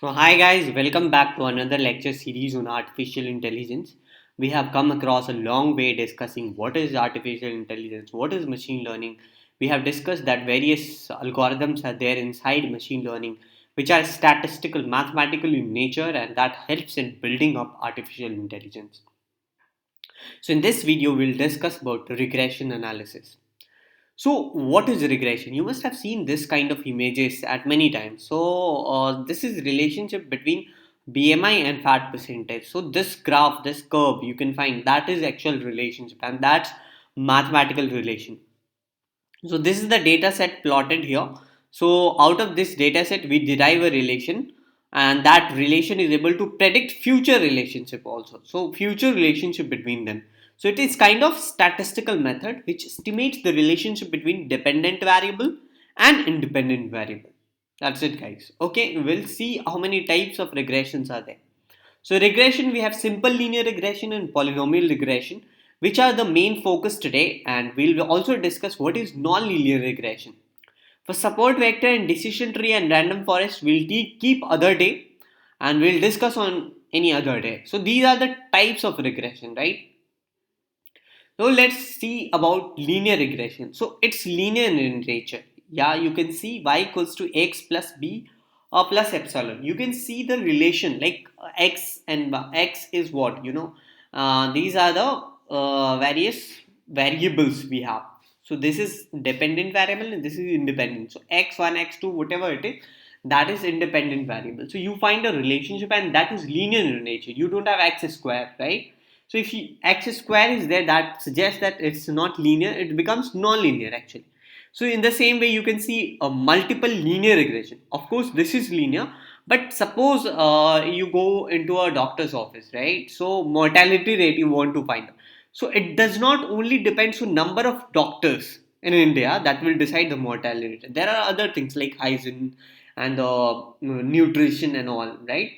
Hi guys, welcome back to another lecture series on artificial intelligence. We have come across a long way discussing what is artificial intelligence, what is machine learning. We have discussed that various algorithms are there inside machine learning, which are statistical, mathematical in nature, and that helps in building up artificial intelligence. So, in this video, we'll discuss about regression analysis. So, what is regression? You must have seen this kind of images at many times. So, this is relationship between BMI and fat percentage. So, this graph, this curve, you can find that is actual relationship, and that's mathematical relation. So, this is the data set plotted here. So, out of this data set, we derive a relation, and that relation is able to predict future relationship also. So, future relationship between them. So it is kind of statistical method which estimates the relationship between dependent variable and independent variable. That's it guys. Okay, we'll see how many types of regressions are there. So regression, we have simple linear regression and polynomial regression, which are the main focus today, and we'll also discuss what is non-linear regression. For support vector and decision tree and random forest, we'll keep other day, and we'll discuss on any other day. So these are the types of regression, right? Now let's see about linear regression. So it's linear in nature. Yeah, you can see y equals to x plus b or plus epsilon. You can see the relation like x and x is what these are the various variables we have. So this is dependent variable and this is independent. So x1, x2, whatever it is, that is independent variable. So you find a relationship and that is linear in nature. You don't have x square, right? So if x square is there, that suggests that it's not linear, it becomes non-linear actually. So in the same way, you can see a multiple linear regression. Of course, this is linear, but suppose you go into a doctor's office, right? So mortality rate you want to find out. So it does not only depends on number of doctors in India that will decide the mortality rate. There are other things like hygiene and nutrition and all, right?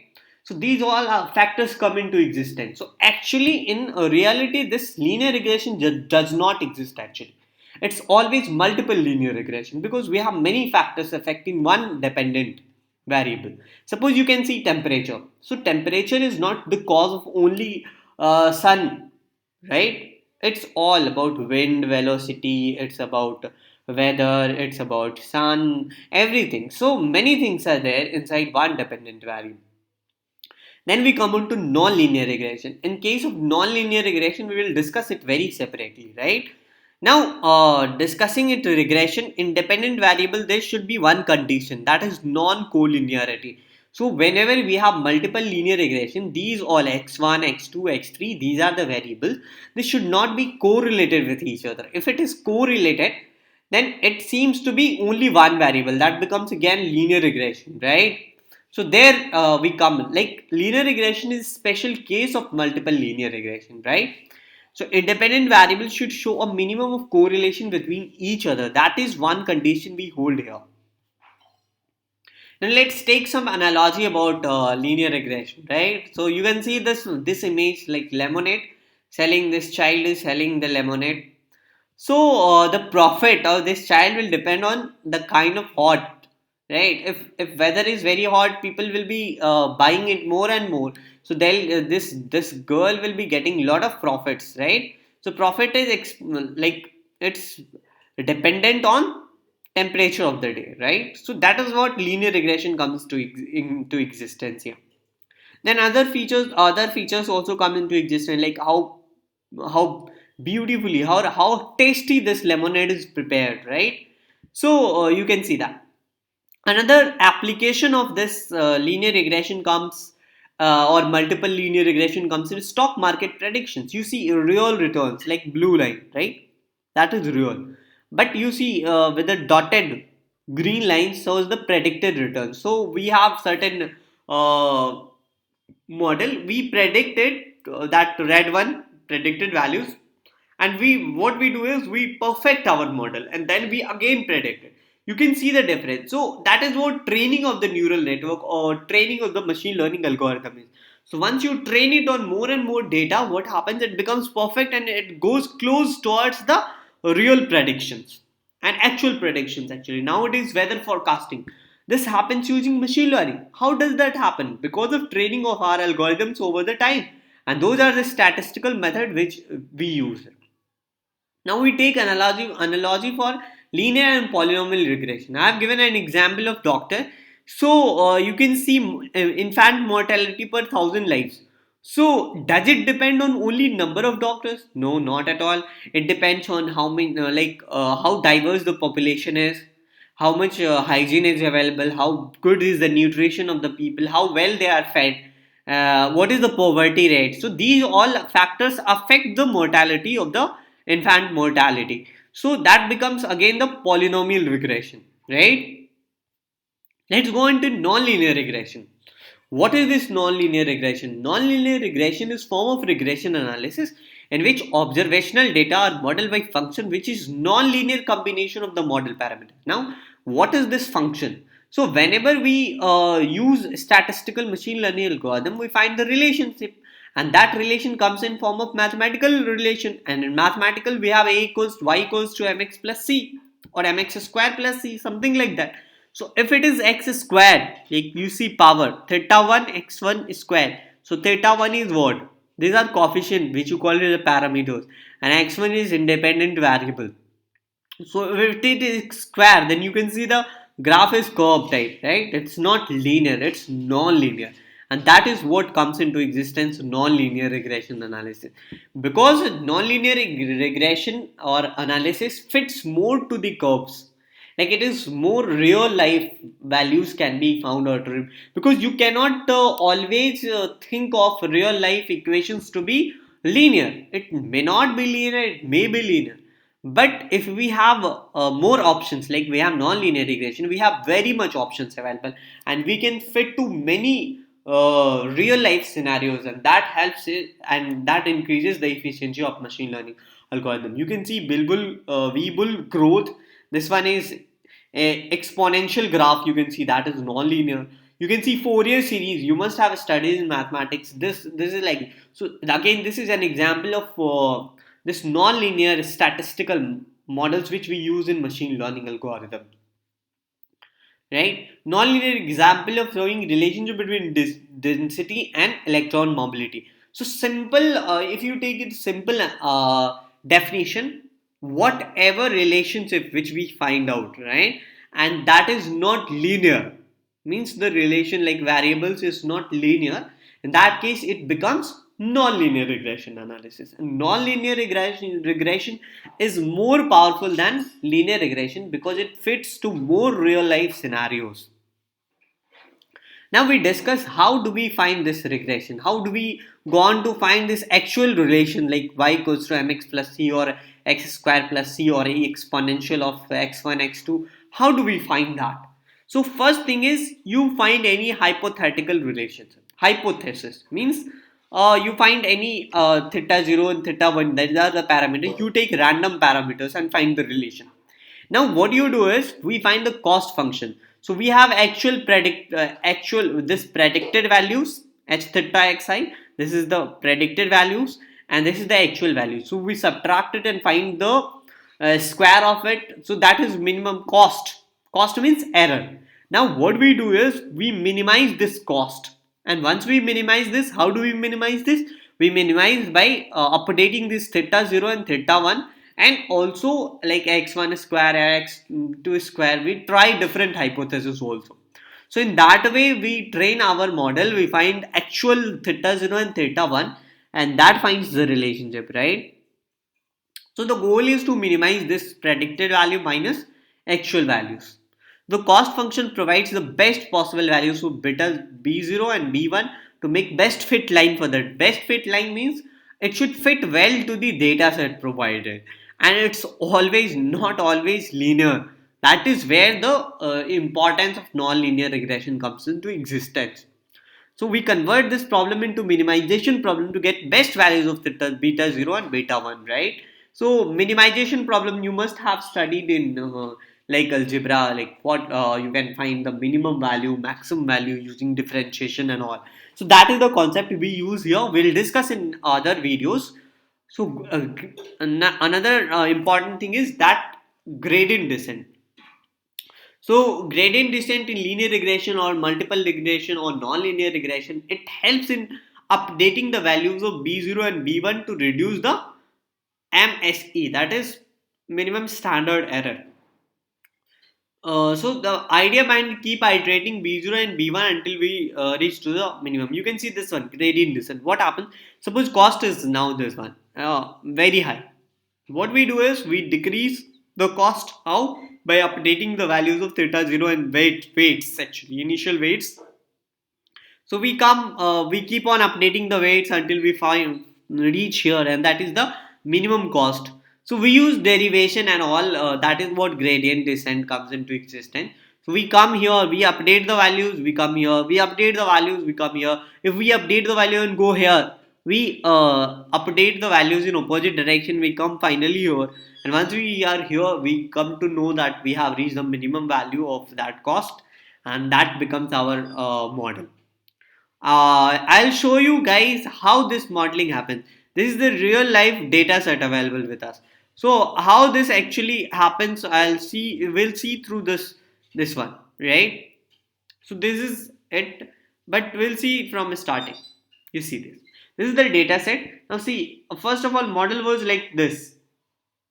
So these all are factors come into existence. So actually, in reality, this linear regression does not exist. Actually, it's always multiple linear regression because we have many factors affecting one dependent variable. Suppose you can see temperature. So temperature is not the cause of only sun, right? It's all about wind velocity. It's about weather. It's about sun. Everything. So many things are there inside one dependent variable. Then we come on to non-linear regression. In case of non-linear regression, we will discuss it very separately, right? Now, discussing it regression, independent variable, there should be one condition that is non-collinearity. So, whenever we have multiple linear regression, these all x1, x2, x3, these are the variables. They should not be correlated with each other. If it is correlated, then it seems to be only one variable. That becomes again linear regression, right? So there we come like linear regression is special case of multiple linear regression, right? So independent variables should show a minimum of correlation between each other. That is one condition we hold here. Now let's take some analogy about linear regression, right? So you can see this image like lemonade selling. This child is selling the lemonade. So the profit of this child will depend on the kind of hot, right? If weather is very hot, people will be buying it more and more. So they'll this girl will be getting a lot of profits, right? So profit is like it's dependent on temperature of the day, right? So that is what linear regression comes to into existence here. Then other features also come into existence, like how beautifully, how tasty this lemonade is prepared, right? So you can see that. Another application of this linear regression comes or multiple linear regression comes in stock market predictions. You see real returns like blue line, right? That is real. But you see with the dotted green line shows the predicted returns. So we have certain uh, model. We predicted that red one predicted values, and we what we do is we perfect our model and then we again predict it. You can see the difference. So that is what training of the neural network or training of the machine learning algorithm is. So once you train it on more and more data, what happens, it becomes perfect and it goes close towards the real predictions and actual predictions. Actually nowadays weather forecasting, This happens using machine learning. How does that happen? Because of training of our algorithms over the time. And those are the statistical method which we use. Now we take analogy for linear and polynomial regression. I have given an example of doctor. So you can see infant mortality per thousand lives. So does it depend on only number of doctors? No, not at all. It depends on how many, how diverse the population is, how much hygiene is available, how good is the nutrition of the people, how well they are fed, what is the poverty rate. So these all factors affect the mortality of the infant mortality. So that becomes again the polynomial regression, right? Let's go into non-linear regression. What is this non-linear regression? Non-linear regression is form of regression analysis in which observational data are modeled by function which is non-linear combination of the model parameters. Now, what is this function? So, whenever we use statistical machine learning algorithm, we find the relationship, and that relation comes in form of mathematical relation. And in mathematical, we have a equals to y equals to mx plus c or mx square plus c, something like that. So if it is x squared, like you see power, theta 1 x1 square. So theta 1 is what? These are coefficient which you call it the parameters, and x1 is independent variable. So if it is square, then you can see the graph is curve type, right? It's not linear, it's non-linear. And that is what comes into existence non-linear regression analysis. Because non-linear regression or analysis fits more to the curves, like it is more real life values can be found out, because you cannot always think of real life equations to be linear. It may not be linear, it may be linear, but if we have more options, like we have non-linear regression, we have very much options available, and we can fit to many real life scenarios, and that helps it, and that increases the efficiency of machine learning algorithm. You can see Weibull growth. This one is a exponential graph. You can see that is non-linear. You can see Fourier series. You must have studied in mathematics. This is like, so again, this is an example of this non-linear statistical models which we use in machine learning algorithm, right? Non-linear example of showing relationship between density and electron mobility. So simple, if you take it simple definition, whatever relationship which we find out, right, and that is not linear, means the relation like variables is not linear. In that case, it becomes non-linear regression analysis. And non-linear regression is more powerful than linear regression because it fits to more real life scenarios. Now we discuss how do we find this regression? How do we go on to find this actual relation like y equals to mx plus c or x square plus c or a exponential of x1, x2? How do we find that? So first thing is you find any hypothetical relationship. Hypothesis means you find any theta 0 and theta 1, that are the parameters. You take random parameters and find the relation. Now what you do is we find the cost function. So we have actual this predicted values h theta xi. This is the predicted values and this is the actual value. So we subtract it and find the square of it. So that is minimum cost. Cost means error. Now what we do is we minimize this cost. And once we minimize this, how do we minimize this? We minimize by updating this theta 0 and theta 1, and also like x1 square, x2 square. We try different hypotheses also. So in that way we train our model, we find actual theta 0 and theta 1, and that finds the relationship, right? So the goal is to minimize this predicted value minus actual values. The cost function provides the best possible values for beta b0 and b1 to make best fit line for that. Best fit line means it should fit well to the data set provided, and it's always not always linear. That is where the importance of non-linear regression comes into existence. So we convert this problem into minimization problem to get best values of theta, beta 0 and beta 1, right? So minimization problem you must have studied in like algebra, like what you can find the minimum value, maximum value using differentiation and all. So that is the concept we use here. We'll discuss in other videos. So another important thing is that gradient descent. So gradient descent in linear regression or multiple regression or non-linear regression, it helps in updating the values of B0 and B1 to reduce the MSE, that is minimum standard error. So the idea behind keep iterating B0 and B1 until we reach to the minimum. You can see this one, gradient descent. What happens? Suppose cost is now this one, very high. What we do is we decrease the cost. How? By updating the values of theta 0 and weights actually, initial weights. So we keep on updating the weights until we find reach here, and that is the minimum cost. So we use derivation and all. That is what gradient descent comes into existence. So we come here, we update the values, we come here, we update the values, we come here. If we update the value and go here, we update the values in opposite direction. We come finally here, and once we are here, we come to know that we have reached the minimum value of that cost, and that becomes our model. I'll show you guys how this modeling happens. This is the real life data set available with us. So how this actually happens, we'll see through this one, right? So this is it, but we'll see from starting. You see this. This is the data set. Now see, first of all, model was like this,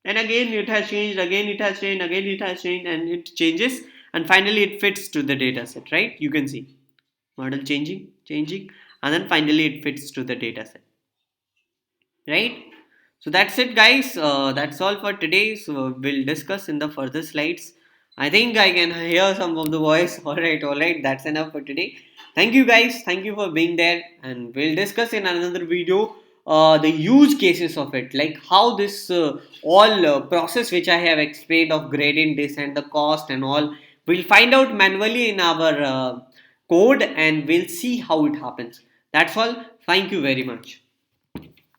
and again it has changed, again it has changed, again it has changed, and it changes, and finally it fits to the data set, right? You can see model changing, and then finally it fits to the data set, right? So that's it, guys. That's all for today. So we'll discuss in the further slides. I think I can hear some of the voice. All right, that's enough for today. Thank you, guys. Thank you for being there, and we'll discuss in another video the use cases of it, like how this all process which I have explained of gradient descent, the cost and all, we'll find out manually in our code, and we'll see how it happens. That's all. Thank you very much.